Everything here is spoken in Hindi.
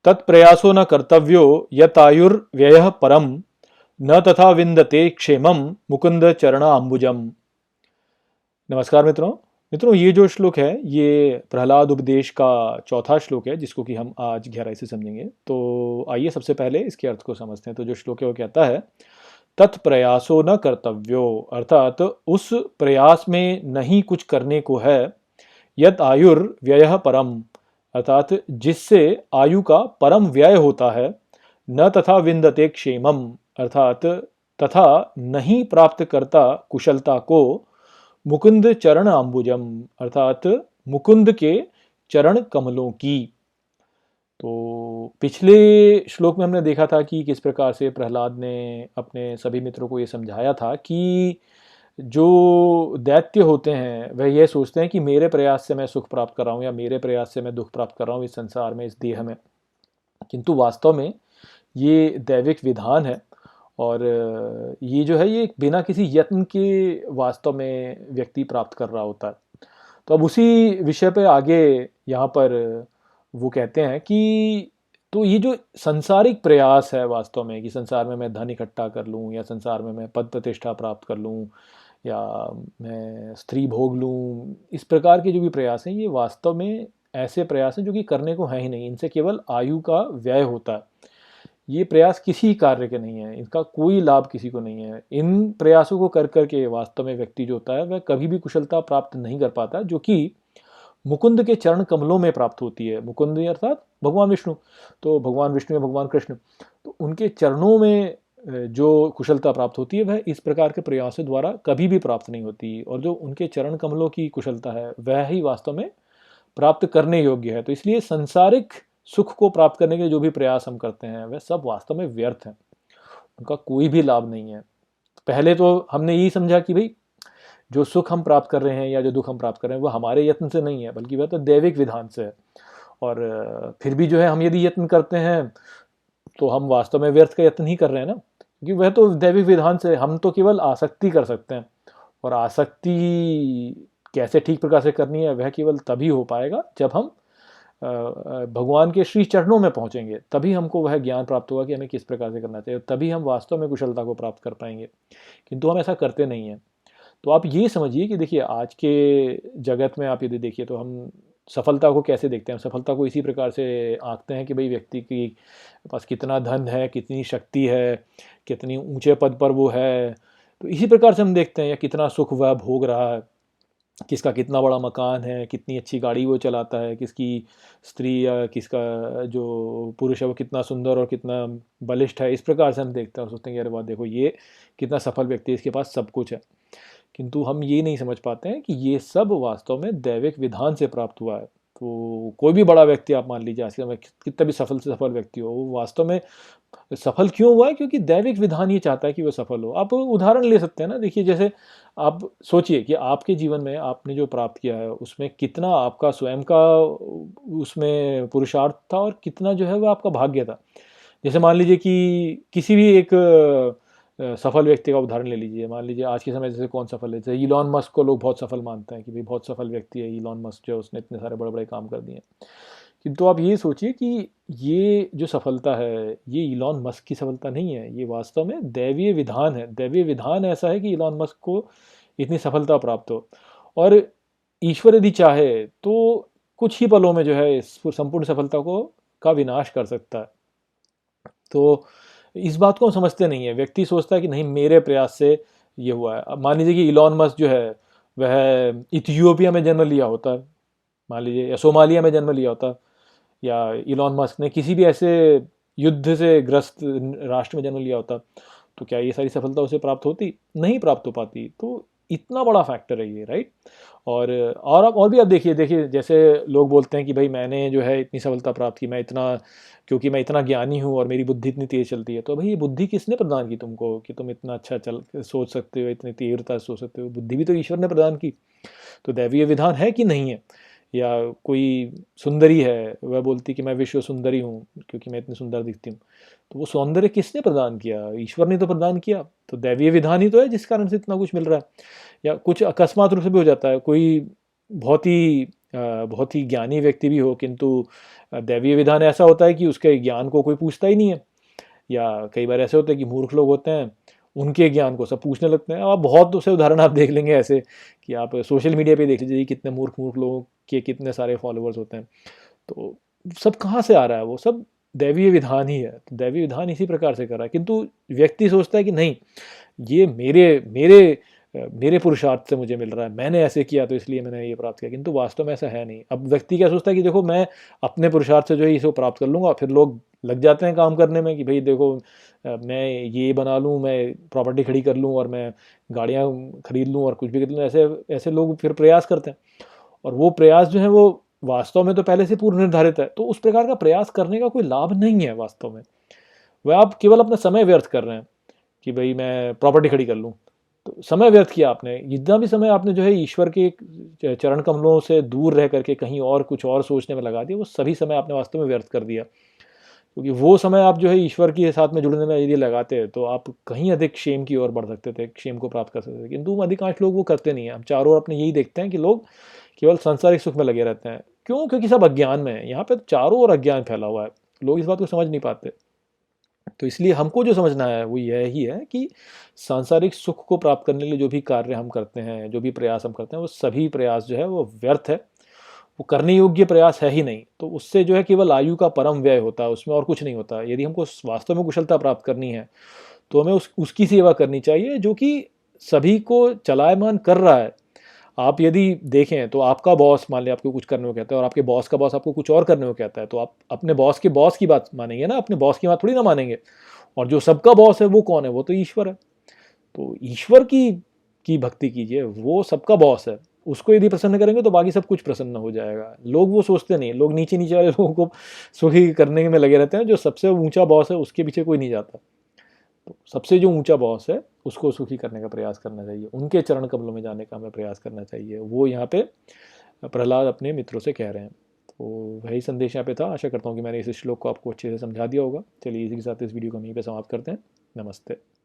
तत्प्रयासो न कर्तव्यो यतायुर्व्ययः परम न तथा विंदते क्षेमम मुकुंद चरण अंबुजम। नमस्कार मित्रों। ये जो श्लोक है ये प्रहलाद उपदेश का चौथा श्लोक है जिसको कि हम आज गहराई से समझेंगे। तो आइए सबसे पहले इसके अर्थ को समझते हैं। तो जो श्लोक है वो कहता है तत्प्रयासो न कर्तव्यो, अर्थात उस प्रयास में नहीं कुछ करने को है, यत आयुर्व्ययः परम, अर्थात जिससे आयु का परम व्यय होता है, न तथा विंदते क्षेमम, अर्थात तथा नहीं प्राप्त करता कुशलता को, मुकुंद चरण अंबुजम, अर्थात मुकुंद के चरण कमलों की। तो पिछले श्लोक में हमने देखा था कि किस प्रकार से प्रहलाद ने अपने सभी मित्रों को ये समझाया था कि जो दैत्य होते हैं वह यह सोचते हैं कि मेरे प्रयास से मैं सुख प्राप्त कर रहा हूँ या मेरे प्रयास से मैं दुख प्राप्त कर रहा हूँ इस संसार में, इस देह में, किंतु वास्तव में ये दैविक विधान है। और ये जो है ये बिना किसी यत्न के वास्तव में व्यक्ति प्राप्त कर रहा होता है। तो अब उसी विषय पे आगे यहाँ पर वो कहते हैं कि तो ये जो सांसारिक प्रयास है वास्तव में कि संसार में मैं धन इकट्ठा कर लूँ या संसार में मैं पद प्रतिष्ठा प्राप्त कर लूँ या मैं स्त्री भोग लूँ, इस प्रकार के जो भी प्रयास हैं ये वास्तव में ऐसे प्रयास हैं जो कि करने को है ही नहीं। इनसे केवल आयु का व्यय होता है। ये प्रयास किसी कार्य के नहीं है, इनका कोई लाभ किसी को नहीं है। इन प्रयासों को कर करके वास्तव में व्यक्ति जो होता है वह कभी भी कुशलता प्राप्त नहीं कर पाता, जो कि मुकुंद के चरण कमलों में प्राप्त होती है। मुकुंद अर्थात भगवान विष्णु। तो भगवान विष्णु या भगवान कृष्ण, तो उनके चरणों में जो कुशलता प्राप्त होती है वह इस प्रकार के प्रयासों द्वारा कभी भी प्राप्त नहीं होती। और जो उनके चरण कमलों की कुशलता है वह ही वास्तव में प्राप्त करने योग्य है। तो इसलिए संसारिक सुख को प्राप्त करने के जो भी प्रयास हम करते हैं वह सब वास्तव में व्यर्थ हैं, उनका कोई भी लाभ नहीं है। पहले तो हमने यही समझा कि भाई जो सुख हम प्राप्त कर रहे हैं या जो दुख हम प्राप्त कर रहे हैं वह हमारे यत्न से नहीं है, बल्कि वह तो दैविक विधान से है। और फिर भी जो है हम यदि यत्न करते हैं तो हम वास्तव में व्यर्थ का यत्न ही कर रहे हैं ना, क्योंकि वह तो दैविक विधान से, हम तो केवल आसक्ति कर सकते हैं। और आसक्ति कैसे ठीक प्रकार से करनी है वह केवल तभी हो पाएगा जब हम भगवान के श्री चरणों में पहुंचेंगे, तभी हमको वह ज्ञान प्राप्त होगा कि हमें किस प्रकार से करना चाहिए, तभी हम वास्तव में कुशलता को प्राप्त कर पाएंगे। किंतु हम ऐसा करते नहीं हैं। तो आप ये समझिए कि देखिए आज के जगत में आप यदि देखिए तो हम सफलता को कैसे देखते हैं। सफलता को इसी प्रकार से आंकते हैं कि भाई व्यक्ति के पास कितना धन है, कितनी शक्ति है, कितनी ऊंचे पद पर वो है, तो इसी प्रकार से हम देखते हैं। या कितना सुख वह भोग रहा है, किसका कितना बड़ा मकान है, कितनी अच्छी गाड़ी वो चलाता है, किसकी स्त्री या किसका जो पुरुष है वो कितना सुंदर और कितना बलिष्ठ है, इस प्रकार से हम देखते हैं और सोचते हैं कि अरे वाह देखो ये कितना सफल व्यक्ति है, इसके पास सब कुछ है। किंतु हम ये नहीं समझ पाते हैं कि ये सब वास्तव में दैविक विधान से प्राप्त हुआ है। तो कोई भी बड़ा व्यक्ति आप मान लीजिए आज के समय कितना भी सफल से सफल व्यक्ति हो, वो वास्तव में सफल क्यों हुआ है? क्योंकि दैविक विधान ये चाहता है कि वो सफल हो। आप उदाहरण ले सकते हैं ना, देखिए जैसे आप सोचिए कि आपके जीवन में आपने जो प्राप्त किया है उसमें कितना आपका स्वयं का उसमें पुरुषार्थ था और कितना जो है वो आपका भाग्य था। जैसे मान लीजिए कि किसी भी एक सफल व्यक्ति का उदाहरण ले लीजिए। मान लीजिए आज के समय जैसे कौन सफल है, जैसे इलॉन मस्क को लोग बहुत सफल मानते हैं कि भाई बहुत सफल व्यक्ति है इलॉन मस्क, जो उसने इतने सारे बड़े बड़े काम कर दिए। किंतु आप ये सोचिए कि ये जो सफलता है ये इलॉन मस्क की सफलता नहीं है, ये वास्तव में दैवीय विधान है। दैवीय विधान ऐसा है कि इलॉन मस्क को इतनी सफलता प्राप्त हो। और ईश्वर यदि चाहे तो कुछ ही पलों में जो है इस संपूर्ण सफलता को का विनाश कर सकता है। तो इस बात को हम समझते नहीं है। व्यक्ति सोचता है कि नहीं मेरे प्रयास से ये हुआ है। अब मान लीजिए कि इलॉन मस्क जो है वह इथियोपिया में जन्म लिया होता, मान लीजिए, या सोमालिया में जन्म लिया होता, या इलॉन मस्क ने किसी भी ऐसे युद्ध से ग्रस्त राष्ट्र में जन्म लिया होता, तो क्या ये सारी सफलता उसे प्राप्त होती? नहीं प्राप्त हो पाती। तो इतना बड़ा फैक्टर है ये, राइट। और आप और भी आप देखिए देखिए जैसे लोग बोलते हैं कि भाई मैंने जो है इतनी सफलता प्राप्त की, मैं इतना, क्योंकि मैं इतना ज्ञानी हूँ और मेरी बुद्धि इतनी तेज चलती है। तो भाई ये बुद्धि किसने प्रदान की तुमको कि तुम इतना अच्छा चल सोच सकते हो, इतनी तीव्रता से सोच सकते हो? बुद्धि भी तो ईश्वर ने प्रदान की। तो दैवीय विधान है कि नहीं है? या कोई सुंदरी है, वह बोलती कि मैं विश्व सुंदरी हूँ क्योंकि मैं इतनी सुंदर दिखती हूँ, तो वो सौंदर्य किसने प्रदान किया? ईश्वर ने तो प्रदान किया। तो दैवीय विधान ही तो है जिस कारण से इतना कुछ मिल रहा है। या कुछ अकस्मात रूप से भी हो जाता है, कोई बहुत ही बहुत ही ज्ञानी व्यक्ति भी हो, किंतु दैवीय विधान ऐसा होता है कि उसके ज्ञान को कोई पूछता ही नहीं है। या कई बार ऐसे होते हैं कि मूर्ख लोग होते हैं, उनके ज्ञान को सब पूछने लगते हैं। आप बहुत से उदाहरण आप देख लेंगे ऐसे, कि आप सोशल मीडिया पे देख लीजिए कितने मूर्ख मूर्ख लोगों के कितने सारे फॉलोअर्स होते हैं। तो सब कहाँ से आ रहा है? वो सब दैवीय विधान ही है। तो दैवीय विधान इसी प्रकार से कर रहा है, किंतु व्यक्ति सोचता है कि नहीं, ये मेरे मेरे मेरे पुरुषार्थ से मुझे मिल रहा है, मैंने ऐसे किया तो इसलिए मैंने ये प्राप्त किया, किंतु वास्तव में ऐसा है नहीं। अब व्यक्ति क्या सोचता है कि देखो मैं अपने पुरुषार्थ से जो है इसे प्राप्त कर लूँगा, फिर लोग लग जाते हैं काम करने में कि भाई देखो मैं ये बना लूँ, मैं प्रॉपर्टी खड़ी कर लूँ और मैं गाड़ियाँ खरीद लूँ और कुछ भी कर लूँ, ऐसे ऐसे लोग फिर प्रयास करते हैं। और वो प्रयास जो है वो वास्तव में तो पहले से पूर्व निर्धारित है, तो उस प्रकार का प्रयास करने का कोई लाभ नहीं है वास्तव में। वह आप केवल अपना समय व्यर्थ कर रहे हैं कि भाई मैं प्रॉपर्टी खड़ी कर लूँ। तो समय व्यर्थ किया आपने। जितना भी समय आपने जो है ईश्वर के चरण कमलों से दूर रह करके कहीं और कुछ और सोचने में लगा दिया, वो सभी समय आपने वास्तव में व्यर्थ कर दिया। क्योंकि वो समय आप जो है ईश्वर के साथ में जुड़ने में यदि लगाते तो आप कहीं अधिक क्षेम की ओर बढ़ सकते थे, क्षेम को प्राप्त कर सकते थे, किंतु अधिकांश लोग वो करते नहीं है। हम चारों ओर अपने यही देखते हैं कि लोग केवल सांसारिक सुख में लगे रहते हैं। क्यों? क्योंकि सब अज्ञान में है। यहाँ पे चारों ओर अज्ञान फैला हुआ है, लोग इस बात को समझ नहीं पाते। तो इसलिए हमको जो समझना है वो यह ही है कि सांसारिक सुख को प्राप्त करने के लिए जो भी कार्य हम करते हैं, जो भी प्रयास हम करते हैं, वो सभी प्रयास जो है वो व्यर्थ है। वो करने योग्य प्रयास है ही नहीं। तो उससे जो है केवल आयु का परम व्यय होता है, उसमें और कुछ नहीं होता। यदि हमको वास्तव में कुशलता प्राप्त करनी है तो हमें उसकी सेवा करनी चाहिए जो कि सभी को चलायमान कर रहा है। आप यदि देखें तो आपका बॉस मान लिया आपको कुछ करने को कहता है और आपके बॉस का बॉस आपको कुछ और करने को कहता है, तो आप अपने बॉस की बात मानेंगे ना, अपने बॉस की बात थोड़ी ना मानेंगे। और जो सबका बॉस है वो कौन है? वो तो ईश्वर है। तो ईश्वर की भक्ति कीजिए, वो सबका बॉस है। उसको यदि प्रसन्न करेंगे तो बाकी सब कुछ प्रसन्न हो जाएगा। लोग वो सोचते नहीं, लोग नीचे नीचे वाले लोगों को सुखी करने में लगे रहते हैं। जो सबसे ऊंचा बॉस है उसके पीछे कोई नहीं जाता। तो सबसे जो ऊंचा बॉस है उसको सुखी करने का प्रयास करना चाहिए, उनके चरण कमलों में जाने का हमें प्रयास करना चाहिए। वो यहाँ पे प्रहलाद अपने मित्रों से कह रहे हैं। तो वही संदेश यहाँ पे था। आशा करता हूँ कि मैंने इस श्लोक को आपको अच्छे से समझा दिया होगा। चलिए इसी के साथ इस वीडियो को यहीं पे समाप्त करते हैं। नमस्ते।